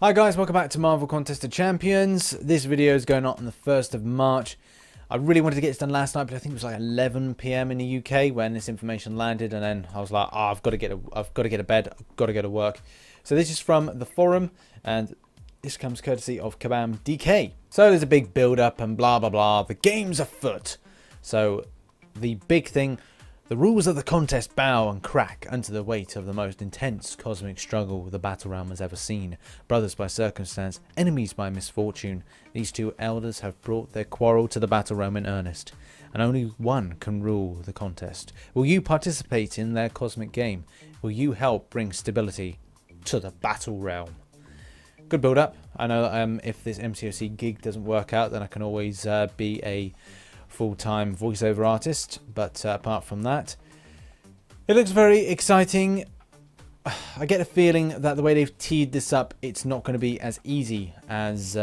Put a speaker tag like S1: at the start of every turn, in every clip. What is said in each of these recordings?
S1: Hi guys, welcome back to Marvel Contest of Champions. This video is going on the 1st of March. I really wanted to get this done last night, but I think it was like 11 PM in the UK when this information landed, and then I was like, oh, I've got to get to bed, I've got to go to work. So this is from the forum, and this comes courtesy of Kabam DK. So there's a big build up and blah blah blah. The game's afoot. So the big thing. The rules of the contest bow and crack under the weight of the most intense cosmic struggle the battle realm has ever seen. Brothers by circumstance, enemies by misfortune, these two elders have brought their quarrel to the battle realm in earnest, and only one can rule the contest. Will you participate in their cosmic game? Will you help bring stability to the battle realm? Good build up. I know if this MCOC gig doesn't work out, then I can always be a full-time voiceover artist, but apart from that, it looks very exciting. I get a feeling that the way they've teed this up, it's not going to be as easy as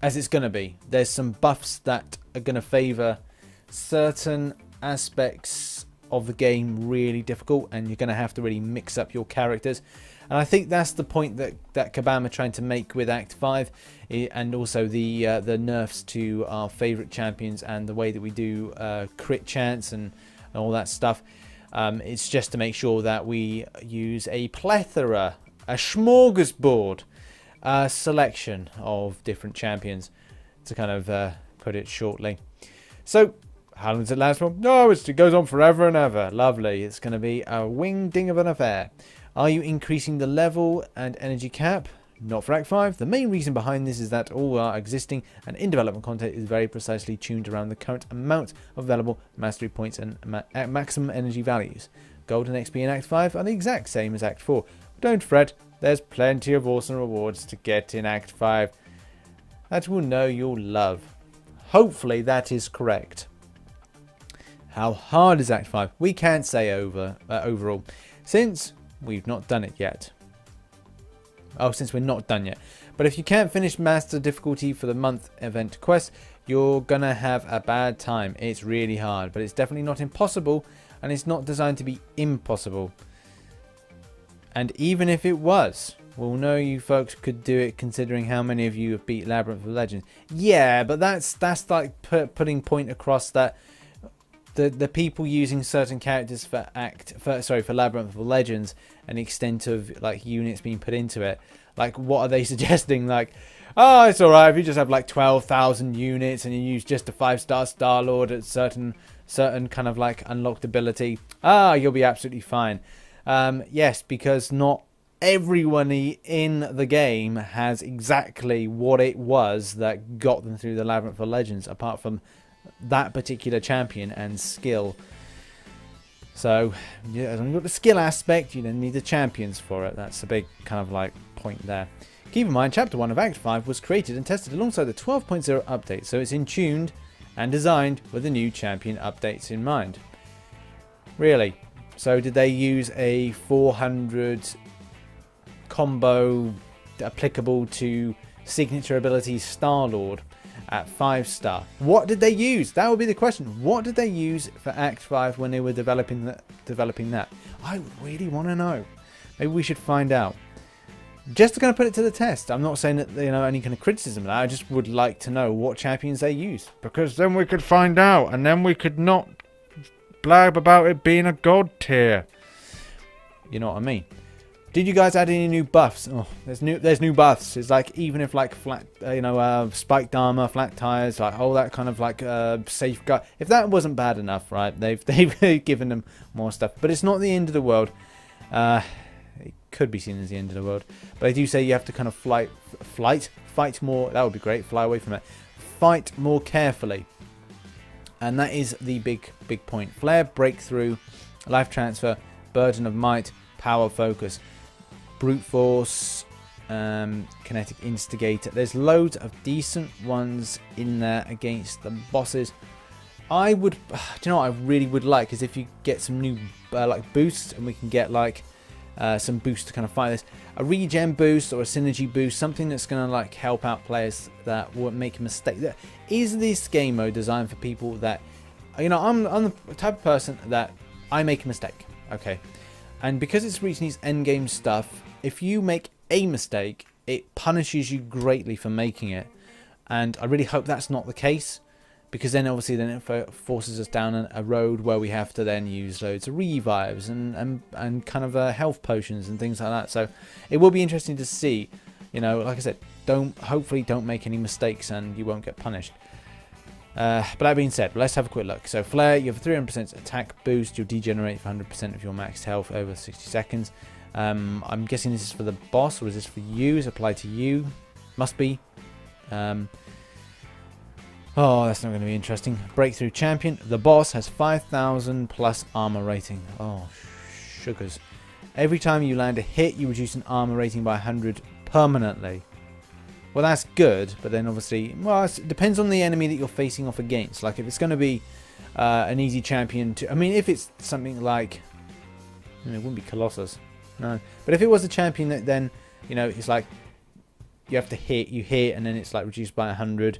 S1: it's going to be. There's some buffs that are going to favor certain aspects of the game really difficult, and you're going to have to really mix up your characters. And I think that's the point that Kabam are trying to make with Act 5, and also the nerfs to our favourite champions and the way that we do crit chance and all that stuff. It's just to make sure that we use a plethora, a smorgasbord selection of different champions, to kind of put it shortly. So, how long does it last for? No, it goes on forever and ever. Lovely. It's going to be a wing-ding of an affair. Are you increasing the level and energy cap? Not for Act 5. The main reason behind this is that all our existing and in-development content is very precisely tuned around the current amount of available mastery points and maximum energy values. Gold and XP in Act 5 are the exact same as Act 4. Don't fret, there's plenty of awesome rewards to get in Act 5 that we'll know you'll love. Hopefully that is correct. How hard is Act 5? We can't say overall, since we've not done it yet. Oh, since we're not done yet. But if you can't finish master difficulty for the month event quest, you're gonna have a bad time. It's really hard, but it's definitely not impossible, and it's not designed to be impossible. And even if it was, we'll know you folks could do it, considering how many of you have beat Labyrinth of Legends. Yeah, but that's like putting point across that the people using certain characters for Labyrinth of Legends, and the extent of like units being put into it, like what are they suggesting? Like, oh, it's alright if you just have like 12,000 units and you use just a 5-star Star-Lord at certain kind of like unlocked ability. You'll be absolutely fine. Yes, because not everyone in the game has exactly what it was that got them through the Labyrinth of Legends, apart from that particular champion and skill. So yeah, you've got the skill aspect, you don't need the champions for it. That's a big kind of like point there. Keep in mind, Chapter 1 of Act 5 was created and tested alongside the 12.0 update, so it's in tuned and designed with the new champion updates in mind. Really? So did they use a 400 combo applicable to signature ability Star-Lord at 5-star? What did they use? That would be the question. What did they use for Act 5 when they were developing that? I really want to know. Maybe we should find out. Just going to put it to the test. I'm not saying that, you know, any kind of criticism of that. I just would like to know what champions they use, because then we could find out, and then we could not blab about it being a god tier. You know what I mean? Did you guys add any new buffs? Oh, there's new buffs. It's like, even if like flat, spiked armor, flat tires, like all that kind of like safeguard. If that wasn't bad enough, right? They've given them more stuff, but it's not the end of the world. It could be seen as the end of the world, but I do say you have to kind of fight more. That would be great. Fly away from it. Fight more carefully, and that is the big point. Flare, breakthrough, life transfer, burden of might, power focus, brute force, kinetic instigator. There's loads of decent ones in there against the bosses. I would, do you know what I really would like is if you get some new like boosts, and we can get like some boosts to kind of fight this. A regen boost or a synergy boost, something that's going to like help out players that won't make a mistake. Is this game mode designed for people that, you know, I'm the type of person that I make a mistake, okay? And because it's reaching these end game stuff, if you make a mistake, it punishes you greatly for making it. And I really hope that's not the case, because then obviously then it forces us down a road where we have to then use loads of revives and kind of health potions and things like that. So it will be interesting to see. You know, like I said, hopefully don't make any mistakes and you won't get punished. But that being said, let's have a quick look. So Flare, you have a 300% attack boost. You'll degenerate for 100% of your maxed health over 60 seconds. I'm guessing this is for the boss, or is this for you? Is it applied to you? Must be. Oh, that's not going to be interesting. Breakthrough Champion. The boss has 5,000 plus armor rating. Oh, sugars. Every time you land a hit, you reduce an armor rating by 100 permanently. Well, that's good, but then obviously, well, it depends on the enemy that you're facing off against. Like, if it's going to be an easy champion to... I mean, if it's something like... it wouldn't be Colossus. No. But if it was a champion that then, you know, it's like... you have to hit, you hit, and then it's like reduced by 100.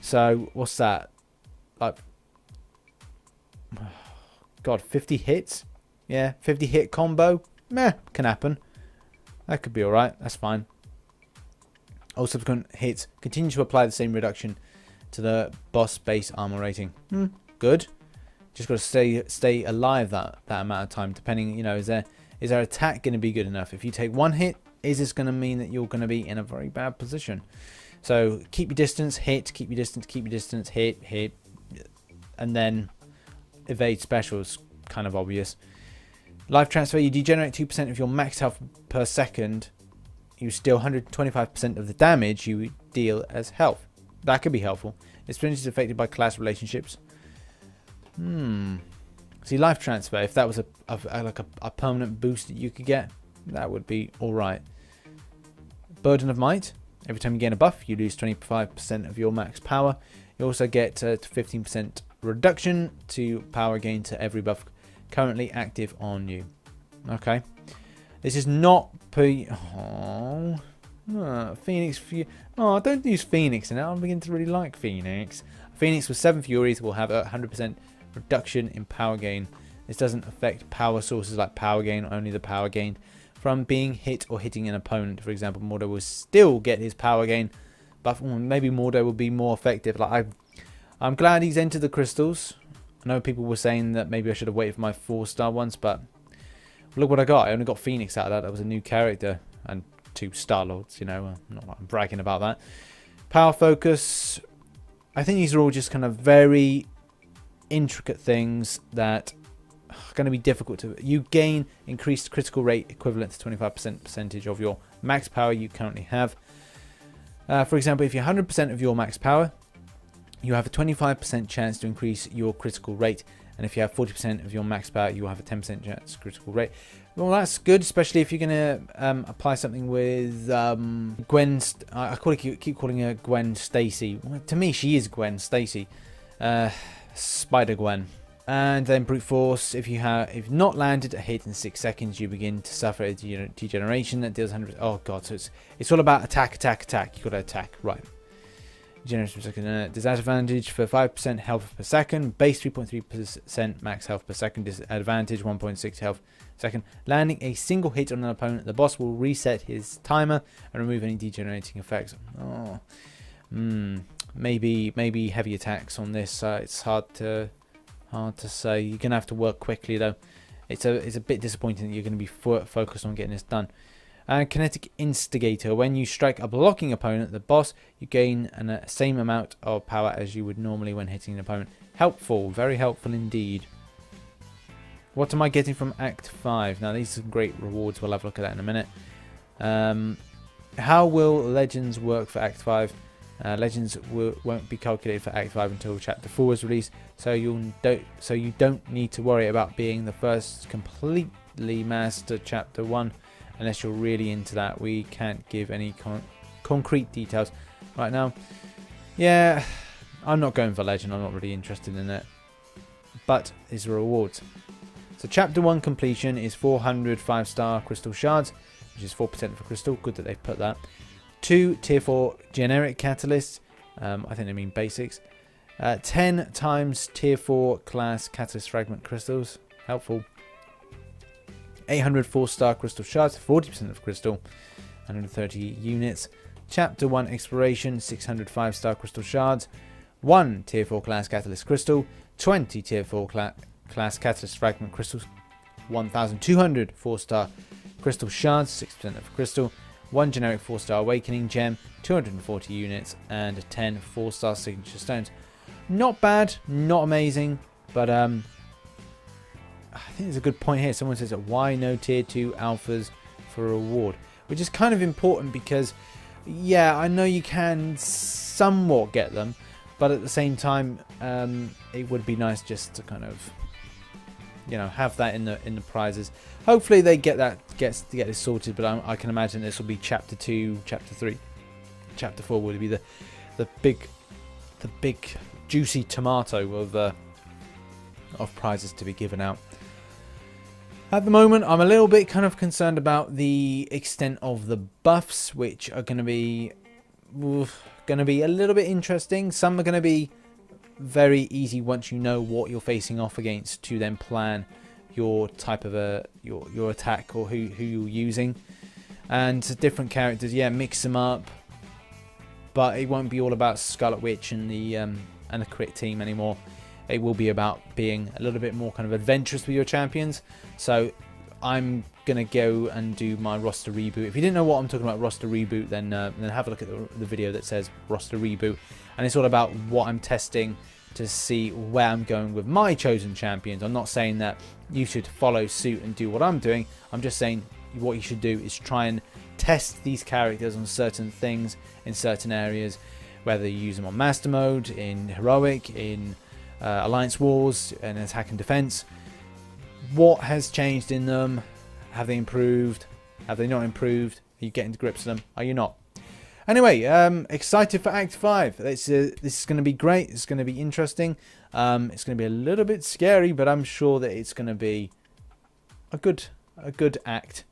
S1: So, what's that? Like... God, 50 hits? Yeah, 50 hit combo? Meh, can happen. That could be alright, that's fine. All subsequent hits continue to apply the same reduction to the boss base armor rating. Good. Just got to stay alive that amount of time. Depending, you know, is their attack going to be good enough? If you take one hit, is this going to mean that you're going to be in a very bad position? So keep your distance, hit, keep your distance, keep your distance, hit, and then evade specials. Kind of obvious. Life transfer, you degenerate 2% of your max health per second. You steal 125% of the damage you deal as health. That could be helpful. Experience is affected by class relationships. See, life transfer, if that was a permanent boost that you could get, that would be alright. Burden of Might. Every time you gain a buff, you lose 25% of your max power. You also get a 15% reduction to power gain to every buff currently active on you. Okay. This is not Phoenix. Oh, don't use Phoenix in it. I'm beginning to really like Phoenix. Phoenix with 7 Furies will have a 100% reduction in power gain. This doesn't affect power sources like power gain, only the power gain from being hit or hitting an opponent. For example, Mordo will still get his power gain, but maybe Mordo will be more effective. Like I'm glad he's entered the crystals. I know people were saying that maybe I should have waited for my 4-star ones, but look what I got. I only got Phoenix out of that. That was a new character and 2 Star-Lords, you know. Not like I'm bragging about that. Power focus. I think these are all just kind of very intricate things that are going to be difficult to... You gain increased critical rate equivalent to 25% of your max power you currently have. For example, if you're 100% of your max power, you have a 25% chance to increase your critical rate. And if you have 40% of your max power, you will have a 10% chance critical rate. Well, that's good, especially if you're going to apply something with Gwen. I keep calling her Gwen Stacy. Well, to me, she is Gwen Stacy. Spider Gwen. And then brute force. If you've not landed a hit in 6 seconds, you begin to suffer a degeneration that deals 100%. Oh god, so it's all about attack. You got to attack, right? Generation per second, disadvantage for 5% health per second, base 3.3% max health per second, disadvantage 1.6 health per second. Landing a single hit on an opponent, the boss will reset his timer and remove any degenerating effects. Oh, maybe heavy attacks on this. It's hard to say. You're gonna have to work quickly though. It's a bit disappointing that you're gonna be focused on getting this done. Kinetic Instigator. When you strike a blocking opponent, the boss, you gain the same amount of power as you would normally when hitting an opponent. Helpful. Very helpful indeed. What am I getting from Act 5? Now, these are some great rewards. We'll have a look at that in a minute. How will Legends work for Act 5? Legends won't be calculated for Act 5 until Chapter 4 is released, so you don't need to worry about being the first completely master Chapter 1. Unless you're really into that. We can't give any concrete details right now. Yeah, I'm not going for Legend. I'm not really interested in it. But these are rewards. So Chapter 1 completion is 400 5-star crystal shards, which is 4% for crystal. Good that they've put that. 2 tier 4 generic catalysts. I think they mean basics. 10 times tier 4 class catalyst fragment crystals. Helpful. 800 4-star crystal shards, 40% of crystal. 130 units. Chapter 1 Exploration, 600 5-star crystal shards, 1 tier 4 class catalyst crystal, 20 tier 4 class catalyst fragment crystals, 1200 4-star crystal shards, 6% of crystal, 1 generic 4-star awakening gem, 240 units, and 10 4-star signature stones. Not bad, not amazing, but I think there's a good point here. Someone says that why no tier 2 alphas for a reward, which is kind of important because, yeah, I know you can somewhat get them, but at the same time, it would be nice just to kind of, you know, have that in the prizes. Hopefully they get this sorted, but I can imagine this will be chapter 2, chapter 3, chapter 4 would be the big juicy tomato of prizes to be given out. At the moment, I'm a little bit kind of concerned about the extent of the buffs, which are going to be a little bit interesting. Some are going to be very easy once you know what you're facing off against to then plan your type of your attack or who you're using. And different characters, yeah, mix them up, but it won't be all about Scarlet Witch and the crit team anymore. It will be about being a little bit more kind of adventurous with your champions. So I'm gonna go and do my roster reboot. If you didn't know what I'm talking about, roster reboot, then have a look at the video that says roster reboot, and it's all about what I'm testing to see where I'm going with my chosen champions. I'm not saying that you should follow suit and do what I'm doing. I'm just saying what you should do is try and test these characters on certain things in certain areas, whether you use them on master mode, in heroic, in alliance wars, and attack and defense. What has changed in them? Have they improved? Have they not improved? Are you getting to grips with them? Are you not? Anyway, excited for Act 5. This is going to be great. It's going to be interesting. It's going to be a little bit scary, but I'm sure that it's going to be a good act,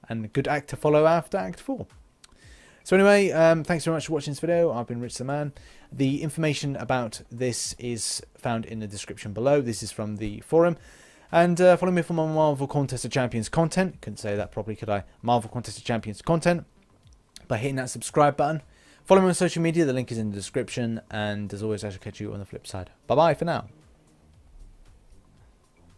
S1: and a good act to follow after Act 4. So anyway, thanks very much for watching this video. I've been Rich the Man. The information about this is found in the description below. This is from the forum. And follow me for my Marvel Contest of Champions content. Couldn't say that properly, could I? Marvel Contest of Champions content by hitting that subscribe button. Follow me on social media. The link is in the description. And as always, I shall catch you on the flip side. Bye-bye for now.